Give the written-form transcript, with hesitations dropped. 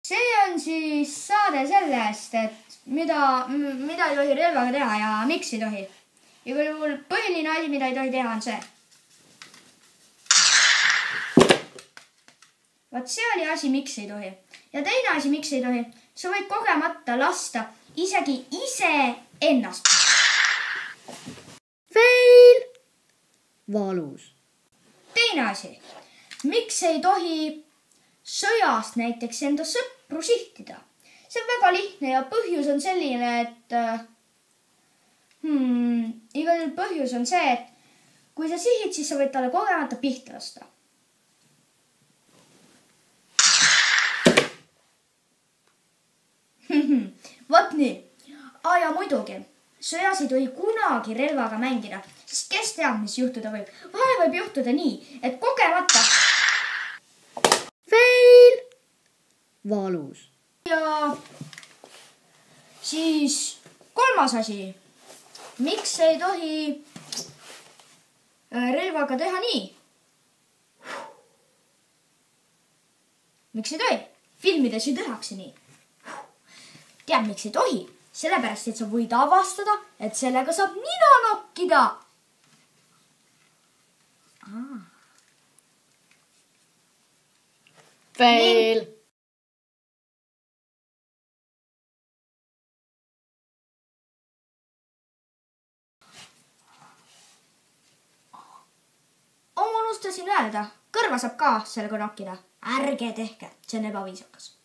see on siis saade sellest, et mida ei tohi relvaga teha ja miks ei tohi. Igal juhul põhiline asi, mida ei tohi teha, on see. Vaat see oli asi, miks ei tohi. Ja teine asi, miks ei tohi. Sa võid kogemata lasta isegi ise ennast. Fail! Valus. Teine asi, miks ei tohi sõjast näiteks enda sõpru sihtida? See on väga lihtne ja põhjus on selline, et igal juhul põhjus on see, et kui sa sihid, siis sa võid talle kogemata pihta lasta. Vot nii. Ja muidugi, sõjas ei tohi kunagi relvaga mängida, sest kes teab, mis juhtuda võib. Vahel võib juhtuda nii, et kogemata. Fail! Valus. Ja siis kolmas asi. Miks ei tohi relvaga teha nii? Miks ei tohi? Filmides ju tehakse nii. Tead, miks ei tohi? Sellepärast, et sa võid avastada, et sellega saab nina nokkida. Fail! Unustasin öelda, kõrva saab ka sellega nokkida. Ärge tehke, see on ebaviisakas.